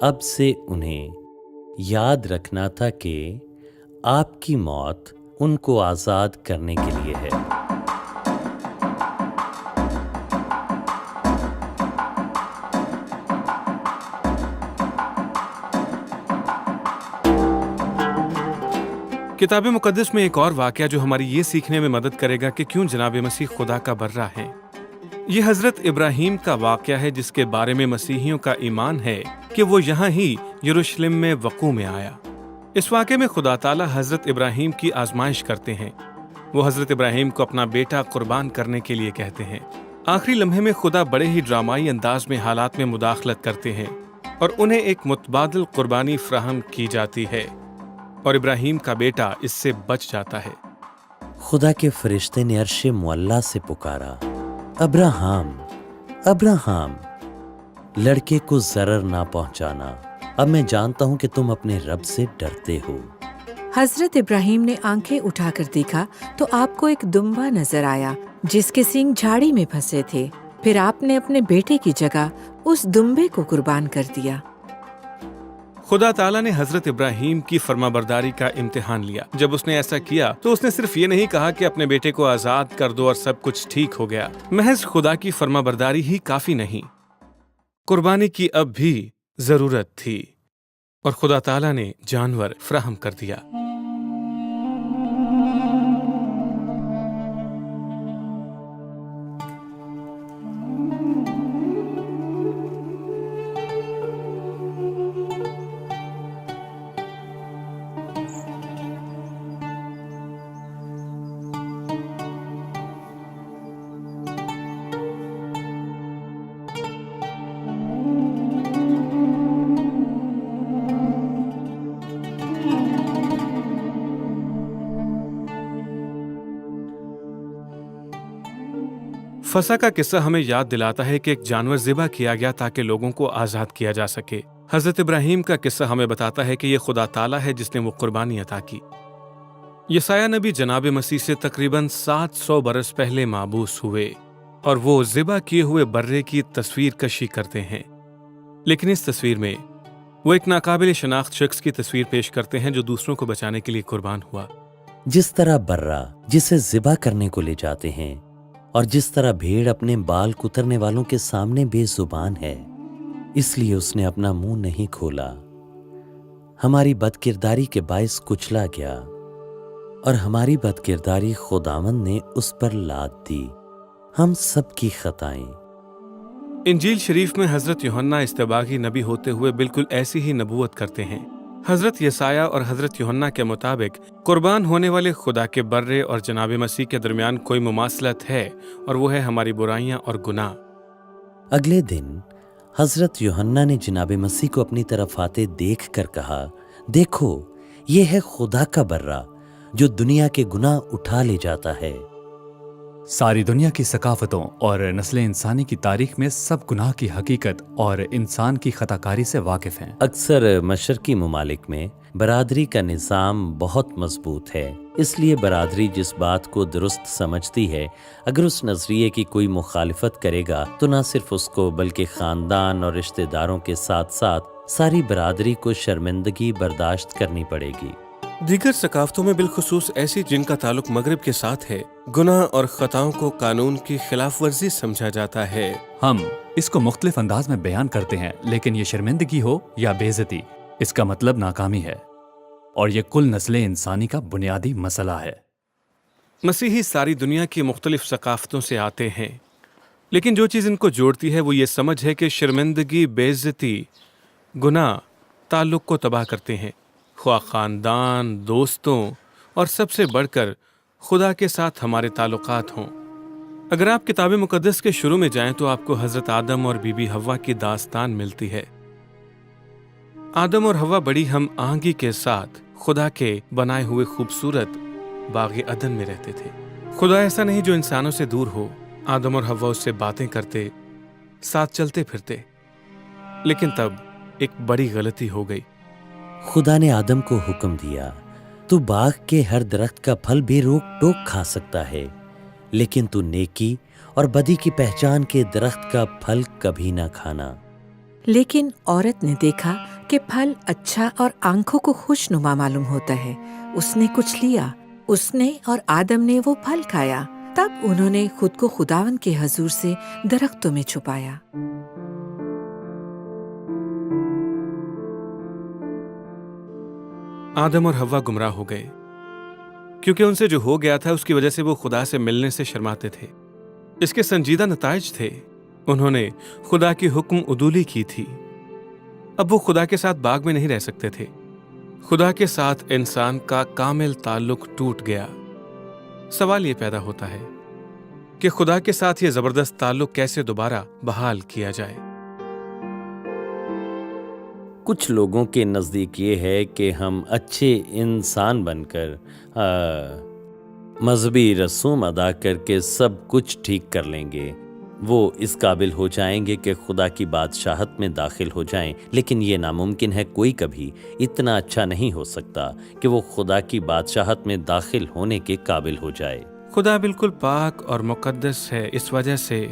अब से उन्हें याद रखना था कि आपकी मौत उनको आज़ाद करने के लिए है। किताब मुकद्दस में एक और वाकया जो हमारी ये सीखने में मदद करेगा कि क्यों जनाब मसीह खुदा का बर्रा है। ये हजरत इब्राहीम का वाकया है जिसके बारे में मसीहियों का ईमान है कि वो यहाँ ही यरूशलेम में वक़ू में आया। इस वाकये में खुदा ताला हजरत इब्राहीम की आजमाइश करते हैं। वो हजरत इब्राहीम को अपना बेटा कुर्बान करने के लिए कहते हैं। आखिरी लम्हे में खुदा बड़े ही ड्रामाई अंदाज में हालात में मुदाखलत करते हैं और उन्हें एक मुतबादिल कुर्बानी फ्राहम की जाती है और इब्राहीम का बेटा इससे बच जाता है। खुदा के फरिश्ते ने अर्शे मुअल्ला से पुकारा, अब्राहम, अब्राहम, लड़के को जरर ना पहुंचाना, अब मैं जानता हूं कि तुम अपने रब से डरते हो। हजरत इब्राहीम ने आंखें उठाकर देखा तो आपको एक दुम्बा नजर आया जिसके सींग झाड़ी में फंसे थे। फिर आपने अपने बेटे की जगह उस दुम्बे को कुर्बान कर दिया। खुदा ताला ने हजरत इब्राहीम की फरमाबरदारी का इम्तिहान लिया। जब उसने ऐसा किया तो उसने सिर्फ ये नहीं कहा कि अपने बेटे को आजाद कर दो और सब कुछ ठीक हो गया। महज खुदा की फरमाबरदारी ही काफी नहीं, कुर्बानी की अब भी जरूरत थी और खुदा ताला ने जानवर फ्राहम कर दिया। फसा का किस्सा हमें याद दिलाता है कि एक जानवर ज़िबा किया गया ताकि लोगों को आज़ाद किया जा सके। हज़रत इब्राहीम का किस्सा हमें बताता है कि यह खुदा ताला है जिसने वो कुर्बानी अता की। यसाया नबी जनाब मसीह से तकरीबन 700 बरस पहले माबूस हुए और वो ज़िबा किए हुए बर्रे की तस्वीर कशी करते हैं। लेकिन इस तस्वीर में वो एक नाकाबिल शनाख्त शख्स की तस्वीर पेश करते हैं जो दूसरों को बचाने के लिए कुर्बान हुआ। जिस तरह बर्रा जिसे ज़िबा करने को ले जाते हैं और जिस तरह भेड़ अपने बाल कुतरने वालों के सामने बेजुबान है, इसलिए उसने अपना मुंह नहीं खोला। हमारी बदकिरदारी के बाइस कुचला गया और हमारी बदकिरदारी खुदावंद ने उस पर लाद दी। हम सब की खताएं। इंजील शरीफ में हजरत यूहन्ना इस्तबागी नबी होते हुए बिल्कुल ऐसी ही नबूवत करते हैं। हजरत यसाया और हजरत यूहन्ना के मुताबिक कुर्बान होने वाले खुदा के बर्रे और जनाब मसीह के दरमियान कोई मुमासलत है और वो है हमारी बुराइयां और गुनाह। अगले दिन हजरत यूहन्ना ने जनाब मसीह को अपनी तरफ आते देख कर कहा, देखो ये है खुदा का बर्रा जो दुनिया के गुनाह उठा ले जाता है। सारी दुनिया की सकाफतों और नस्ल इंसानी की तारीख में सब गुनाह की हकीकत और इंसान की खताकारी से वाकिफ हैं। अक्सर मशरकी ममालिक में बरादरी का निज़ाम बहुत मजबूत है, इसलिए बरादरी जिस बात को दुरुस्त समझती है, अगर उस नजरिए की कोई मुखालिफत करेगा तो न सिर्फ उसको बल्कि खानदान और रिश्तेदारों के साथ साथ सारी बरादरी को शर्मिंदगी बर्दाश्त करनी पड़ेगी। दीगर सकाफतों में बिलखुसूस ऐसी जिनका ताल्लुक मगरिब के साथ है, गुनाह और खताओं को कानून की खिलाफ वर्जी समझा जाता है। हम इसको मुख्तलिफ अंदाज में बयान करते हैं, लेकिन ये शर्मिंदगी हो या बेइज्जती, इसका मतलब नाकामी है और ये कुल नस्ल इंसानी का बुनियादी मसला है। مسیحی ساری دنیا کی مختلف ثقافتوں سے آتے ہیں، لیکن جو چیز ان کو جوڑتی ہے وہ یہ سمجھ ہے کہ شرمندگی، بے عزتی، گناہ تعلق کو تباہ کرتے ہیں، خواہ خاندان، دوستوں اور سب سے بڑھ کر خدا کے ساتھ ہمارے تعلقات ہوں۔ اگر آپ کتاب مقدس کے شروع میں جائیں تو آپ کو حضرت آدم اور بی بی حوا کی داستان ملتی ہے۔ آدم اور حوا بڑی ہم آہنگی کے ساتھ خدا کے بنائے ہوئے خوبصورت باغ عدن میں رہتے تھے۔ خدا ایسا نہیں جو انسانوں سے دور ہو۔ آدم اور حوا اس سے باتیں کرتے، ساتھ چلتے پھرتے، لیکن تب ایک بڑی غلطی ہو گئی۔ خدا نے آدم کو حکم دیا، تو باغ کے ہر درخت کا پھل بے روک ٹوک کھا سکتا ہے، لیکن تو نیکی اور بدی کی پہچان کے درخت کا پھل کبھی نہ کھانا۔ لیکن عورت نے دیکھا کہ پھل اچھا اور آنکھوں کو خوشنما معلوم ہوتا ہے، اس نے کچھ لیا، اس نے اور آدم نے وہ پھل کھایا۔ تب انہوں نے خود کو خداوند کے حضور سے درختوں میں چھپایا۔ آدم اور حوا گمراہ ہو گئے، کیونکہ ان سے جو ہو گیا تھا اس کی وجہ سے وہ خدا سے ملنے سے شرماتے تھے۔ اس کے سنجیدہ نتائج تھے، انہوں نے خدا کی حکم عدولی کی تھی۔ اب وہ خدا کے ساتھ باغ میں نہیں رہ سکتے تھے۔ خدا کے ساتھ انسان کا کامل تعلق ٹوٹ گیا۔ سوال یہ پیدا ہوتا ہے کہ خدا کے ساتھ یہ زبردست تعلق کیسے دوبارہ بحال کیا جائے؟ کچھ لوگوں کے نزدیک یہ ہے کہ ہم اچھے انسان بن کر مذہبی رسوم ادا کر کے سب کچھ ٹھیک کر لیں گے، وہ اس قابل ہو جائیں گے کہ خدا کی بادشاہت میں داخل ہو جائیں، لیکن یہ ناممکن ہے۔ کوئی کبھی اتنا اچھا نہیں ہو سکتا کہ وہ خدا کی بادشاہت میں داخل ہونے کے قابل ہو جائے۔ خدا خدا بالکل پاک اور مقدس ہے، اس وجہ سے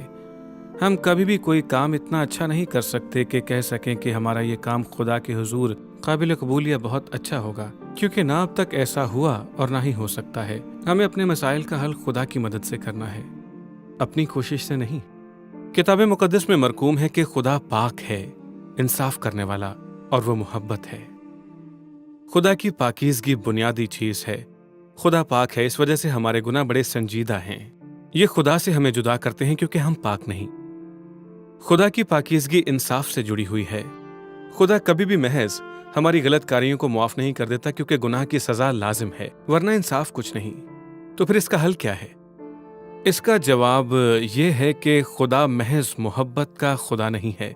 ہم کبھی بھی کوئی کام اتنا اچھا نہیں کر سکتے کہ کہہ سکیں کہ ہمارا یہ کام خدا کے حضور قابل قبول یا بہت اچھا ہوگا، کیونکہ نہ اب تک ایسا ہوا اور نہ ہی ہو سکتا ہے۔ ہمیں اپنے مسائل کا حل خدا کی مدد سے کرنا ہے، اپنی کوشش سے نہیں۔ کتاب مقدس میں مرقوم ہے کہ خدا پاک ہے، انصاف کرنے والا، اور وہ محبت ہے۔ خدا کی پاکیزگی بنیادی چیز ہے۔ خدا پاک ہے، اس وجہ سے ہمارے گناہ بڑے سنجیدہ ہیں۔ یہ خدا سے ہمیں جدا کرتے ہیں کیونکہ ہم پاک نہیں۔ خدا کی پاکیزگی انصاف سے جڑی ہوئی ہے۔ خدا کبھی بھی محض ہماری غلط کاریوں کو معاف نہیں کر دیتا کیونکہ گناہ کی سزا لازم ہے، ورنہ انصاف کچھ نہیں۔ تو پھر اس کا حل کیا ہے؟ اس کا جواب یہ ہے کہ خدا محض محبت کا خدا نہیں ہے،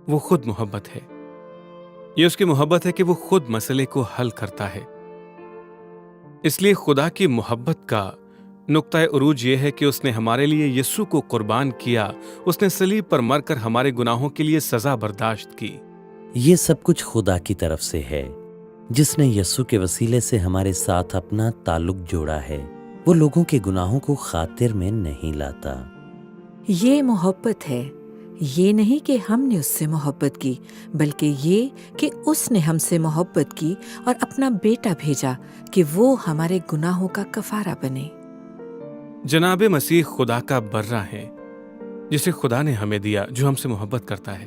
وہ خود محبت ہے۔ یہ اس کی محبت ہے کہ وہ خود مسئلے کو حل کرتا ہے۔ اس لیے خدا کی محبت کا نقطۂ عروج یہ ہے کہ اس نے ہمارے لیے یسوع کو قربان کیا، اس نے صلیب پر مر کر ہمارے گناہوں کے لیے سزا برداشت کی۔ یہ سب کچھ خدا کی طرف سے ہے، جس نے یسوع کے وسیلے سے ہمارے ساتھ اپنا تعلق جوڑا ہے۔ وہ لوگوں کے گناہوں کو خاطر میں نہیں لاتا۔ یہ محبت ہے، یہ نہیں کہ ہم نے اس سے محبت کی، بلکہ یہ کہ اس نے ہم سے محبت کی اور اپنا بیٹا بھیجا کہ وہ ہمارے گناہوں کا کفارہ بنے۔ جناب مسیح خدا کا برہ ہے، جسے خدا نے ہمیں دیا، جو ہم سے محبت کرتا ہے۔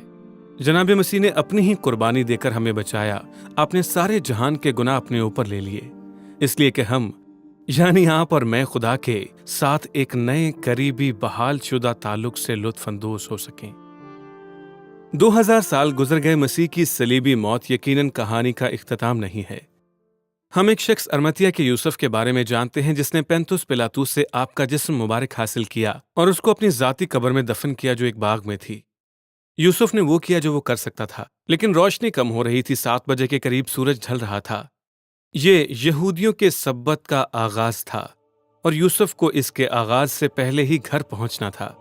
جناب مسیح نے اپنی ہی قربانی دے کر ہمیں بچایا، اپنے سارے جہان کے گناہ اپنے اوپر لے لیے، اس لیے کہ ہم یعنی آپ اور میں خدا کے ساتھ ایک نئے قریبی بحال شدہ تعلق سے لطف اندوز ہو سکیں۔ 2000 سال گزر گئے، مسیح کی صلیبی موت یقیناً کہانی کا اختتام نہیں ہے۔ ہم ایک شخص ارمتیا کے یوسف کے بارے میں جانتے ہیں جس نے پینتوس پلاطوس سے آپ کا جسم مبارک حاصل کیا اور اس کو اپنی ذاتی قبر میں دفن کیا جو ایک باغ میں تھی۔ یوسف نے وہ کیا جو وہ کر سکتا تھا، لیکن روشنی کم ہو رہی تھی، 7 بجے کے قریب سورج ڈھل رہا تھا۔ یہ یہودیوں کے سبت کا آغاز تھا اور یوسف کو اس کے آغاز سے پہلے ہی گھر پہنچنا تھا۔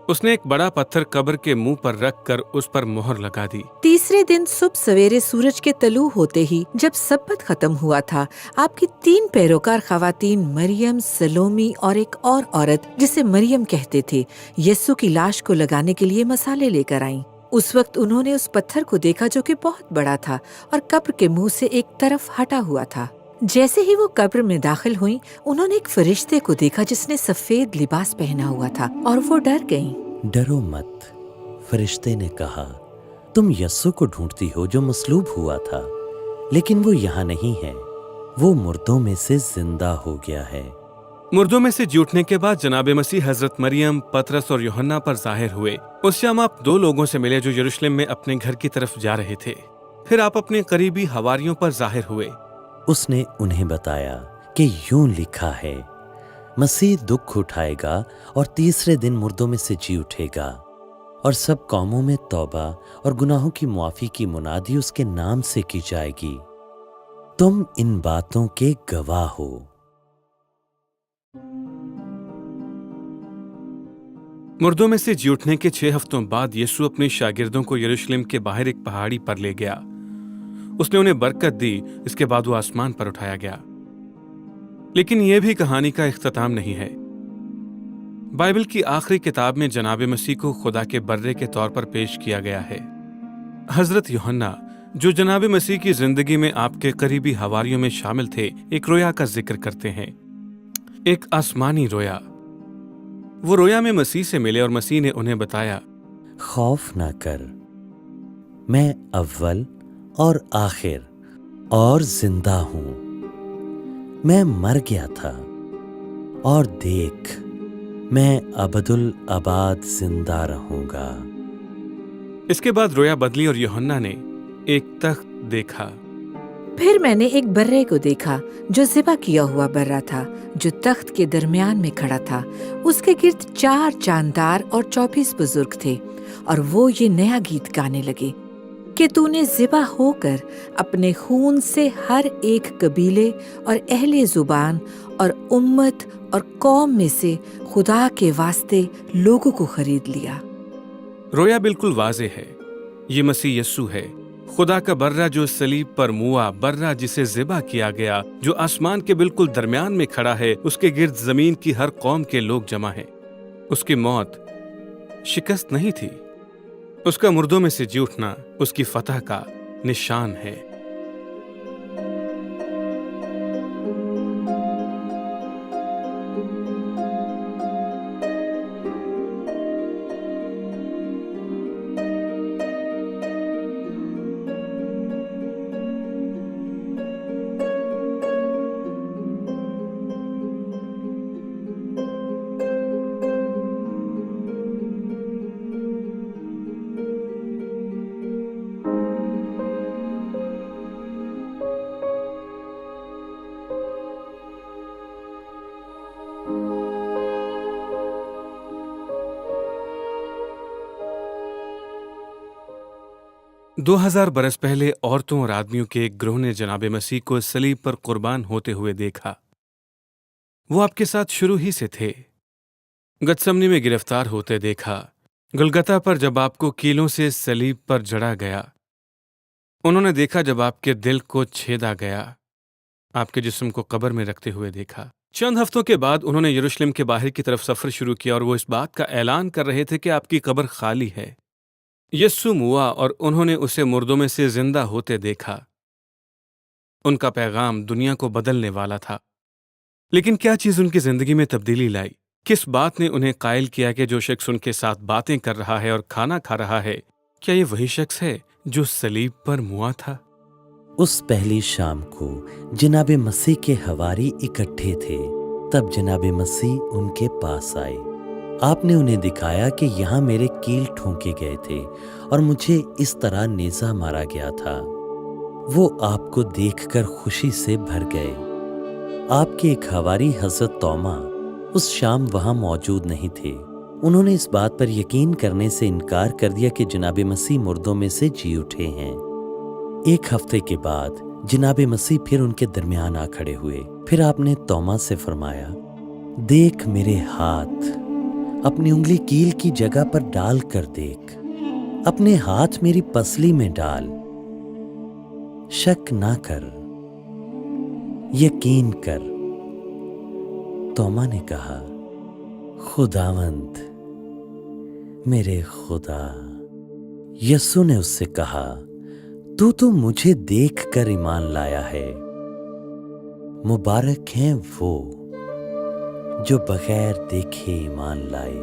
اس نے ایک بڑا پتھر قبر کے منہ پر رکھ کر اس پر مہر لگا دی۔ تیسرے دن صبح سویرے سورج کے طلوع ہوتے ہی جب سبت ختم ہوا تھا، آپ کی 3 پیروکار خواتین مریم، سلومی اور ایک اور عورت جسے مریم کہتے تھے، یسوع کی لاش کو لگانے کے لیے مسالے لے کر آئیں۔ اس وقت انہوں نے اس پتھر کو دیکھا جو کہ بہت بڑا تھا اور قبر کے منہ سے ایک طرف ہٹا ہوا تھا۔ جیسے ہی وہ قبر میں داخل ہوئیں، انہوں نے ایک فرشتے کو دیکھا جس نے سفید لباس پہنا ہوا تھا اور وہ ڈر گئیں۔ ڈرو مت، فرشتے نے کہا، تم یسوع کو ڈھونڈتی ہو جو مصلوب ہوا تھا، لیکن وہ یہاں نہیں ہے، وہ مردوں میں سے زندہ ہو گیا ہے۔ मुर्दों में से जी उठने के बाद जनाब मसीह हजरत मरियम, पतरस और यूहन्ना पर जाहिर हुए। उस शाम आप 2 लोगों से मिले जो यरूशलेम में अपने घर की तरफ जा रहे थे। फिर आप अपने करीबी हवारियों पर जाहिर हुए। उसने उन्हें बताया कि यूं लिखा है, मसीह दुख उठाएगा और तीसरे दिन मुर्दों में से जी उठेगा, और सब कौमों में तौबा और गुनाहों की मुआफी की मुनादी उसके नाम से की जाएगी। तुम इन बातों के गवाह हो। मुर्दों में से जी उठने के 6 हफ्तों बाद यीशु अपने शागिर्दों को यरूशलेम के बाहर एक पहाड़ी पर ले गया। उसने उन्हें बरकत दी। इसके बाद वो आसमान पर उठाया गया। लेकिन यह भी कहानी का इख्तिताम नहीं है। बाइबल की आखिरी किताब में जनाब मसीह को खुदा के बर्रे के तौर पर पेश किया गया है। हजरत यूहन्ना, जो जनाब मसीह की जिंदगी में आपके करीबी हवारियों में शामिल थे, एक रोया का जिक्र करते हैं, एक आसमानी रोया। वो रोया में मसीह से मिले और मसीह ने उन्हें बताया, खौफ ना कर, मैं अव्वल और आखिर और जिंदा हूं। मैं मर गया था और देख, मैं अबदुल अबाद जिंदा रहूंगा। इसके बाद रोया बदली और यूहन्ना ने एक तख्त देखा। फिर मैंने एक बर्रे को देखा जो ज़िबा किया हुआ बर्रा था, जो तख्त के दरमियान में खड़ा था। उसके गिर्द 4 जानदार और 24 बुजुर्ग थे, और वो ये नया गीत गाने लगे कि तूने ज़िबा होकर अपने खून से हर एक कबीले और अहले जुबान और उम्मत और कौम में से खुदा के वास्ते लोगों को खरीद लिया। रोया बिल्कुल वाज़े है। ये मसीह यस्सु है, खुदा का बर्रा जो सलीब पर मुआ, बर्रा जिसे ज़िबा किया गया, जो आसमान के बिल्कुल दरमियान में खड़ा है। उसके गिर्द जमीन की हर कौम के लोग जमा हैं। उसकी मौत शिकस्त नहीं थी। उसका मुर्दों में से जी उठना उसकी फतह का निशान है। दो 2000 बरस पहले औरतों और आदमियों के एक ग्रोह ने जनाब मसीह को सलीब पर कुर्बान होते हुए देखा। वो आपके साथ शुरू ही से थे। गतसमनी में गिरफ्तार होते देखा, गलगता पर जब आपको कीलों से सलीब पर जड़ा गया। उन्होंने देखा जब आपके दिल को छेदा गया। आपके जिस्म को कब्र में रखते हुए देखा। चंद हफ्तों के बाद उन्होंने यरूशलेम के बाहर की तरफ सफर शुरू किया, और वो इस बात का ऐलान कर रहे थे कि आपकी कब्र खाली है। यस्सु मुआ और उन्होंने उसे मुर्दों में से जिंदा होते देखा। उनका पैगाम दुनिया को बदलने वाला था। लेकिन क्या चीज उनकी जिंदगी में तब्दीली लाई? किस बात ने उन्हें कायल किया कि जो शख्स उनके साथ बातें कर रहा है और खाना खा रहा है, क्या ये वही शख्स है जो सलीब पर मुआ था? उस पहली शाम को जनाब मसीह के हवारी इकट्ठे थे। तब जनाब मसीह उनके पास आए। आपने उन्हें दिखाया कि यहाँ मेरे कील ठोंके गए थे और मुझे इस तरह नेज़ा मारा गया था। वो आपको देखकर खुशी से भर गए। आपके एक हवारी हजरत तोमा उस शाम वहाँ मौजूद नहीं थे। उन्होंने इस बात पर यकीन करने से इनकार कर दिया कि जनाब मसीह मुर्दों में से जी उठे हैं। 1 हफ्ते के बाद जनाब मसीह फिर उनके दरमियान आ खड़े हुए। फिर आपने तोमा से फरमाया, देख मेरे हाथ, अपनी उंगली कील की जगह पर डाल कर देख, अपने हाथ मेरी पसली में डाल, शक ना कर, यकीन कर। तोमा ने कहा, खुदावंद, मेरे खुदा। यस्सु ने उससे कहा, तू तो मुझे देख कर ईमान लाया है। मुबारक हैं वो जो बगैर देखे ईमान लाए।